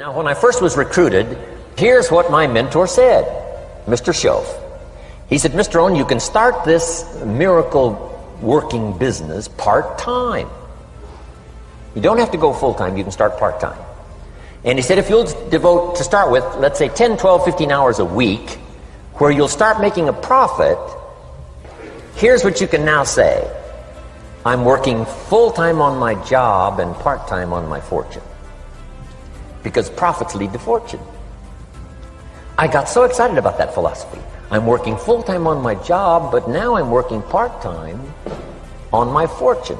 Now, when I first was recruited, here's what my mentor said, Mr. Schoaf. He said, Mr. Rohn, you can start this miracle working business part-time. You don't have to go full-time, you can start part-time. And he said, if you'll devote, to start with, let's say 10, 12, 15 hours a week, where you'll start making a profit, here's what you can now say. I'm working full-time on my job and part-time on my fortune. Because profits lead to fortune. I got so excited about that philosophy. I'm working full-time on my job, but now I'm working part-time on my fortune.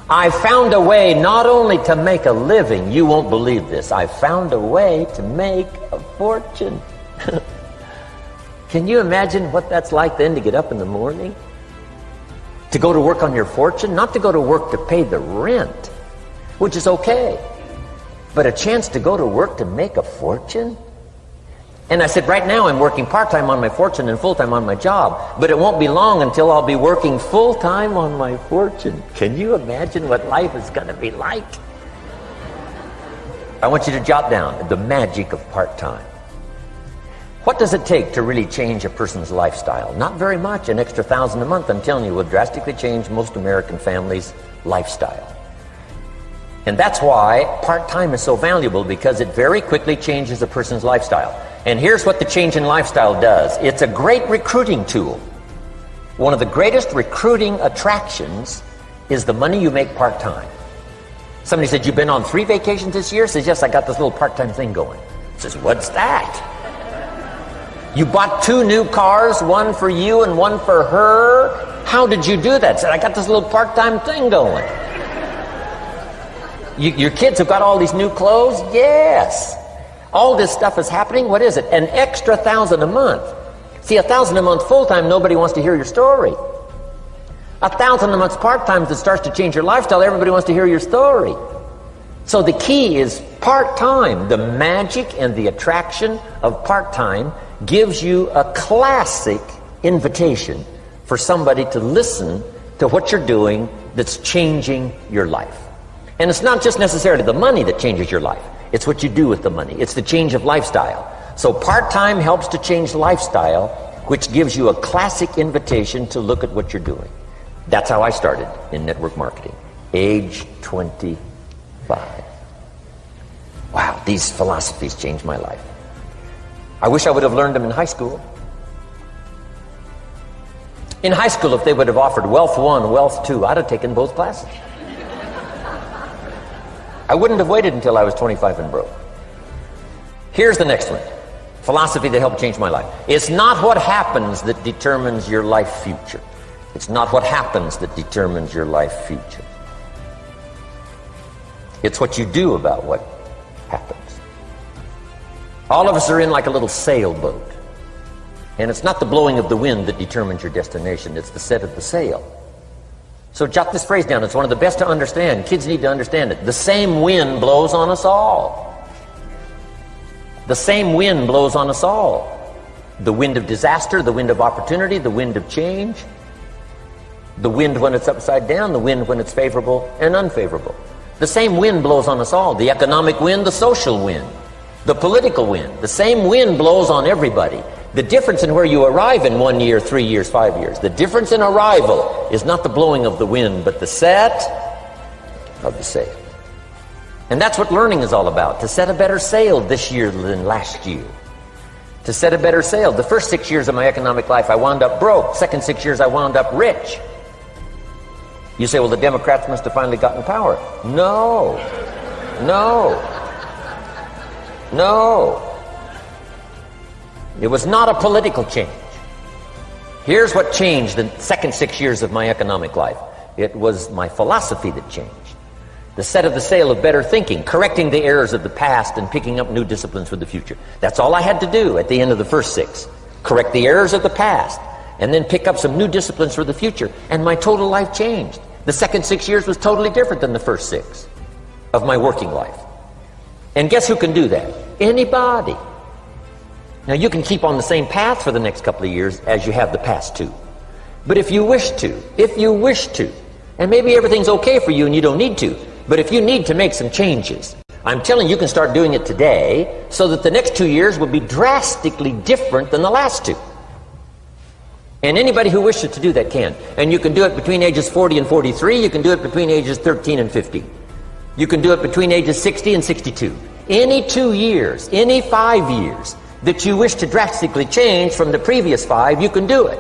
I found a way not only to make a living, you won't believe this, I found a way to make a fortune. Can you imagine what that's like then to get up in the morning? To go to work on your fortune? Not to go to work to pay the rent, which is okay, but a chance to go to work to make a fortune? And I said, right now I'm working part-time on my fortune and full-time on my job, but it won't be long until I'll be working full-time on my fortune. Can you imagine what life is going to be like? I want you to jot down the magic of part-time. What does it take to really change a person's lifestyle? Not very much. An extra $1,000 a month, I'm telling you, will drastically change most American families' lifestyle. And that's why part-time is so valuable, because it very quickly changes a person's lifestyle. And here's what the change in lifestyle does. It's a great recruiting tool. One of the greatest recruiting attractions is the money you make part-time. Somebody said, you've been on 3 vacations this year? Says, yes, I got this little part-time thing going. Says, what's that? You bought 2 new cars, one for you and one for her? How did you do that? Said, I got this little part-time thing going. Your kids have got all these new clothes? Yes. All this stuff is happening. What is it? An extra $1,000 a month. See, $1,000 a month full-time, nobody wants to hear your story. $1,000 a month part-time that starts to change your lifestyle, everybody wants to hear your story. So the key is part-time. The magic and the attraction of part-time gives you a classic invitation for somebody to listen to what you're doing that's changing your life. And it's not just necessarily the money that changes your life. It's what you do with the money. It's the change of lifestyle. So part-time helps to change lifestyle, which gives you a classic invitation to look at what you're doing. That's how I started in network marketing, age 25. Wow, these philosophies changed my life. I wish I would have learned them in high school. In high school, if they would have offered Wealth 1, Wealth 2, I'd have taken both classes. I wouldn't have waited until I was 25 and broke. Here's the next one. Philosophy that helped change my life. It's not what happens that determines your life future. It's not what happens that determines your life future. It's what you do about what happens. All of us are in like a little sailboat. And it's not the blowing of the wind that determines your destination. It's the set of the sail. So jot this phrase down. It's one of the best to understand. Kids need to understand it. The same wind blows on us all. The same wind blows on us all. The wind of disaster, the wind of opportunity, the wind of change. The wind when it's upside down, the wind when it's favorable and unfavorable. The same wind blows on us all. The economic wind, the social wind, the political wind. The same wind blows on everybody. The difference in where you arrive in 1 year, 3 years, 5 years, the difference in arrival is not the blowing of the wind, but the set of the sail. And that's what learning is all about, to set a better sail this year than last year. To set a better sail. The first 6 years of my economic life, I wound up broke. Second 6 years, I wound up rich. You say, well, the Democrats must have finally gotten power. No. No. No. It was not a political change. Here's what changed the second 6 years of my economic life. It was my philosophy that changed. The set of the sail of better thinking, correcting the errors of the past and picking up new disciplines for the future. That's all I had to do at the end of the first 6. Correct the errors of the past and then pick up some new disciplines for the future. And my total life changed. The second 6 years was totally different than the first 6 of my working life. And guess who can do that? Anybody. Now you can keep on the same path for the next couple of years as you have the past 2. But if you wish to, and maybe everything's okay for you and you don't need to, but if you need to make some changes, I'm telling you, you can start doing it today so that the next 2 years will be drastically different than the last 2. And anybody who wishes to do that can. And you can do it between ages 40 and 43. You can do it between ages 13 and 15. You can do it between ages 60 and 62. Any 2 years, any 5 years that you wish to drastically change from the previous 5, you can do it.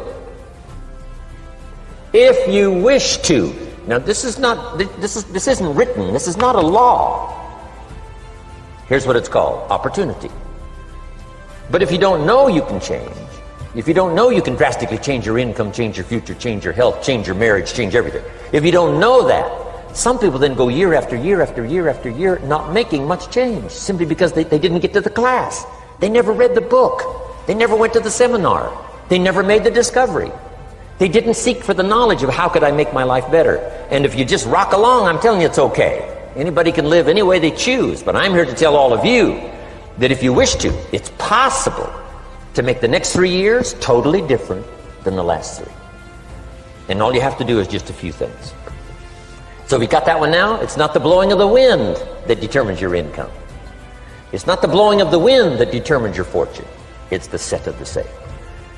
If you wish to. Now this isn't written. This is not a law. Here's what it's called: opportunity. But if you don't know you can change, if you don't know you can drastically change your income, change your future, change your health, change your marriage, change everything, if you don't know that, some people then go year after year after year after year not making much change simply because they didn't get to the class. They never read the book. They never went to the seminar. They never made the discovery. They didn't seek for the knowledge of how could I make my life better. And if you just rock along, I'm telling you it's okay. Anybody can live any way they choose, but I'm here to tell all of you that if you wish to, it's possible to make the next 3 years totally different than the last 3. And all you have to do is just a few things. So we got that one now. It's not the blowing of the wind that determines your income. It's not the blowing of the wind that determines your fortune. It's the set of the sail.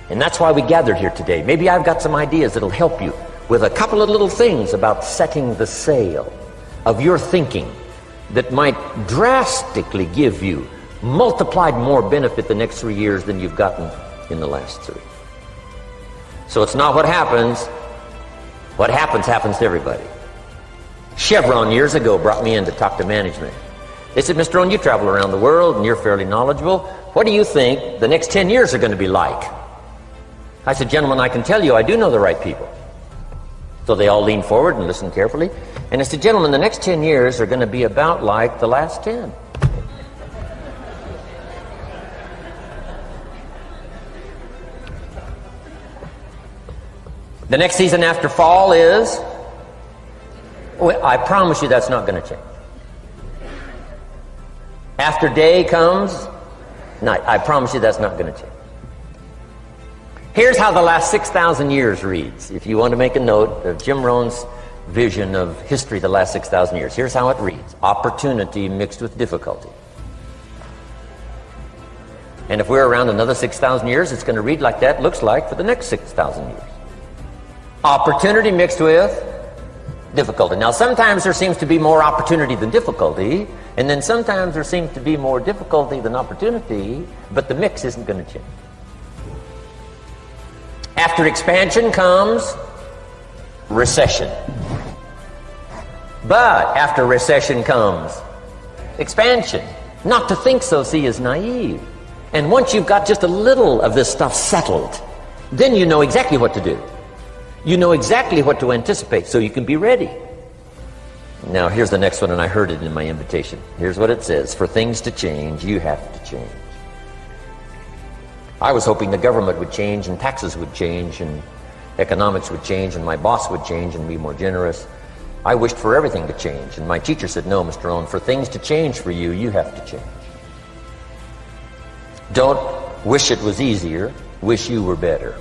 And that's why we gathered here today. Maybe I've got some ideas that'll help you with a couple of little things about setting the sail of your thinking that might drastically give you multiplied more benefit the next 3 years than you've gotten in the last 3. So it's not what happens. What happens happens to everybody. Chevron years ago brought me in to talk to management. They said, Mr. Rohn, you travel around the world and you're fairly knowledgeable. What do you think the next 10 years are going to be like? I said, gentlemen, I can tell you I do know the right people. So they all leaned forward and listened carefully. And I said, gentlemen, the next 10 years are going to be about like the last 10. The next season after fall is, well, I promise you that's not going to change. After day comes night. I promise you that's not going to change. Here's how the last 6,000 years reads. If you want to make a note of Jim Rohn's vision of history the last 6,000 years, here's how it reads. Opportunity mixed with difficulty. And if we're around another 6,000 years, it's going to read like that looks like for the next 6,000 years. Opportunity mixed with difficulty. Now, sometimes there seems to be more opportunity than difficulty, and then sometimes there seems to be more difficulty than opportunity, but the mix isn't going to change. After expansion comes recession. But after recession comes expansion. Not to think so, see, is naive. And once you've got just a little of this stuff settled, then you know exactly what to do. You know exactly what to anticipate, so you can be ready. Now, here's the next one, and I heard it in my invitation. Here's what it says. For things to change, you have to change. I was hoping the government would change, and taxes would change, and economics would change, and my boss would change and be more generous. I wished for everything to change, and my teacher said, no, Mr. Rohn, for things to change for you, you have to change. Don't wish it was easier, wish you were better.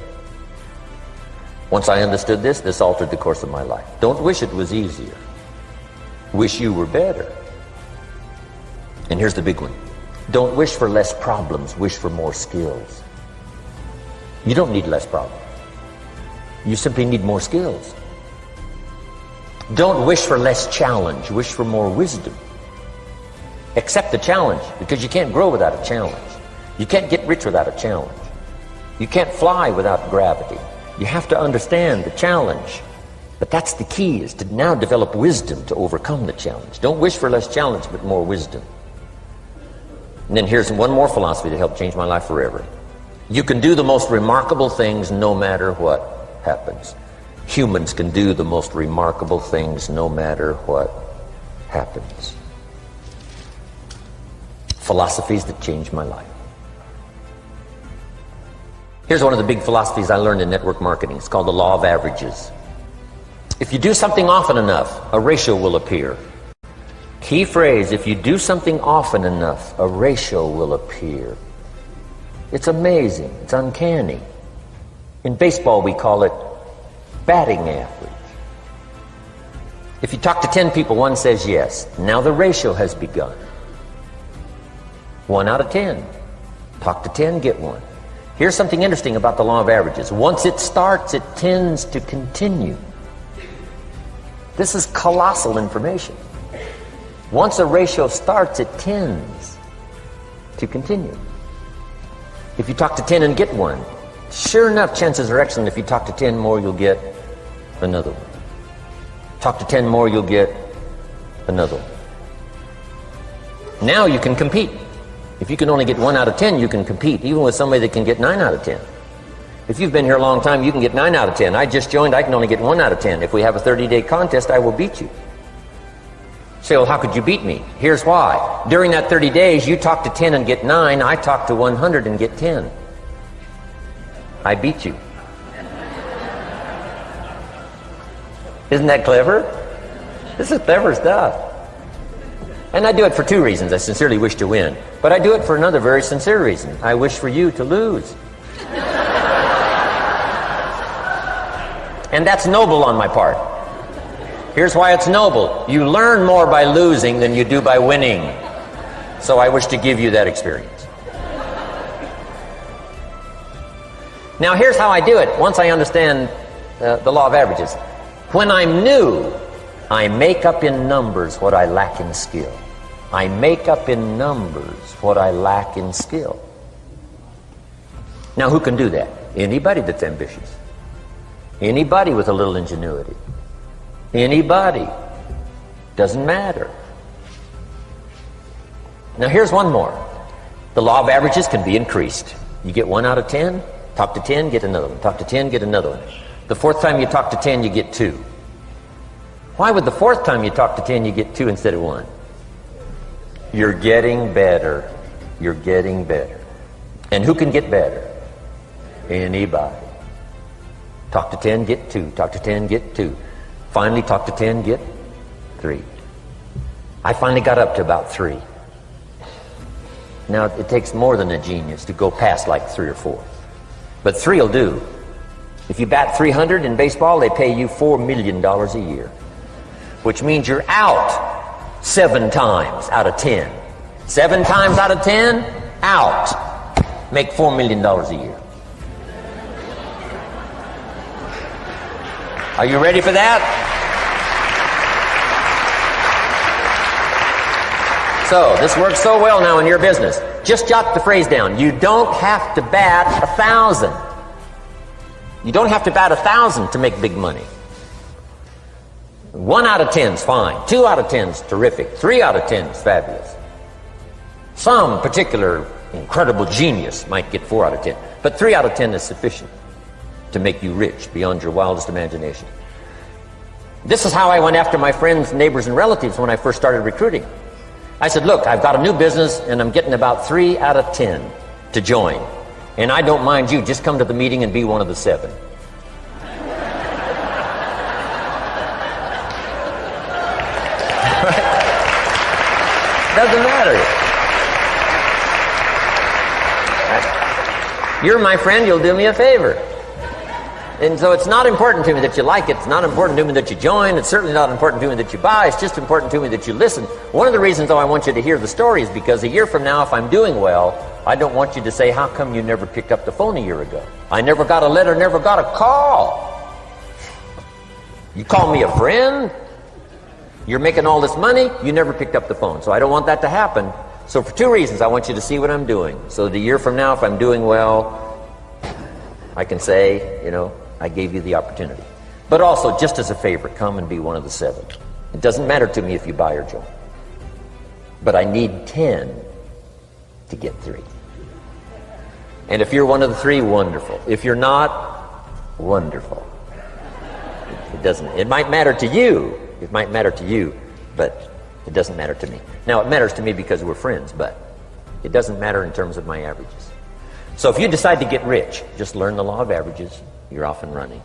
Once I understood this, this altered the course of my life. Don't wish it was easier. Wish you were better. And here's the big one. Don't wish for less problems, wish for more skills. You don't need less problems. You simply need more skills. Don't wish for less challenge, wish for more wisdom. Accept the challenge, because you can't grow without a challenge. You can't get rich without a challenge. You can't fly without gravity. You have to understand the challenge. But that's the key, is to now develop wisdom to overcome the challenge. Don't wish for less challenge, but more wisdom. And then here's one more philosophy that helped change my life forever. You can do the most remarkable things no matter what happens. Humans can do the most remarkable things no matter what happens. Philosophies that changed my life. Here's one of the big philosophies I learned in network marketing. It's called the law of averages. If you do something often enough, a ratio will appear. Key phrase, if you do something often enough, a ratio will appear. It's amazing. It's uncanny. In baseball, we call it batting average. If you talk to 10 people, one says yes. Now the ratio has begun. 1 out of 10. Talk to 10, get 1. Here's something interesting about the law of averages. Once it starts, it tends to continue. This is colossal information. Once a ratio starts, it tends to continue. If you talk to 10 and get 1, sure enough, chances are excellent if you talk to 10 more, you'll get another one. Talk to 10 more, you'll get another one. Now you can compete. If you can only get 1 out of 10, you can compete, even with somebody that can get 9 out of 10. If you've been here a long time, you can get 9 out of 10. I just joined, I can only get 1 out of 10. If we have a 30-day contest, I will beat you. Say, well, how could you beat me? Here's why. During that 30 days, you talk to 10 and get 9. I talk to 100 and get 10. I beat you. Isn't that clever? This is clever stuff. And I do it for 2 reasons. I sincerely wish to win. But I do it for another very sincere reason. I wish for you to lose. And that's noble on my part. Here's why it's noble. You learn more by losing than you do by winning. So I wish to give you that experience. Now here's how I do it once I understand the law of averages. When I'm new, I make up in numbers what I lack in skill. I make up in numbers what I lack in skill. Now who can do that? Anybody that's ambitious. Anybody with a little ingenuity. Anybody. Doesn't matter. Now here's one more. The law of averages can be increased. You get 1 out of 10, talk to 10, get another one. Talk to 10, get another one. The 4th time you talk to 10, you get 2. Why would the 4th time you talk to 10, you get 2 instead of 1? You're getting better. You're getting better. And who can get better? Anybody. Talk to 10, get 2. Talk to 10, get 2. Finally, talk to 10, get 3. I finally got up to about 3. Now, it takes more than a genius to go past like 3 or 4. But 3 will do. If you bat 300 in baseball, they pay you $4 million a year. Which means you're out 7 times out of 10. 7 times out of 10, out. Make $4 million a year. Are you ready for that? So, this works so well now in your business. Just jot the phrase down. You don't have to bat 1,000. You don't have to bat 1,000 to make big money. 1 out of 10 is fine. 2 out of 10 is terrific. 3 out of 10 is fabulous. Some particular incredible genius might get 4 out of 10. But 3 out of 10 is sufficient to make you rich beyond your wildest imagination. This is how I went after my friends, neighbors, and relatives when I first started recruiting. I said, look, I've got a new business and I'm getting about 3 out of 10 to join. And I don't mind you, just come to the meeting and be one of the 7. Doesn't matter. You're my friend, you'll do me a favor. And so it's not important to me that you like it. It's not important to me that you join. It's certainly not important to me that you buy. It's just important to me that you listen. One of the reasons, though, I want you to hear the story is because a year from now, if I'm doing well, I don't want you to say, how come you never picked up the phone a year ago? I never got a letter, never got a call. You call me a friend? You're making all this money, you never picked up the phone. So I don't want that to happen. So for 2 reasons, I want you to see what I'm doing. So the year from now, if I'm doing well, I can say, you know, I gave you the opportunity. But also, just as a favor, come and be one of the 7. It doesn't matter to me if you buy or join. But I need 10 to get 3. And if you're one of the 3, wonderful. If you're not, wonderful. It doesn't. It might matter to you. It might matter to you, but it doesn't matter to me. Now, it matters to me because we're friends, but it doesn't matter in terms of my averages. So if you decide to get rich, just learn the law of averages. You're off and running.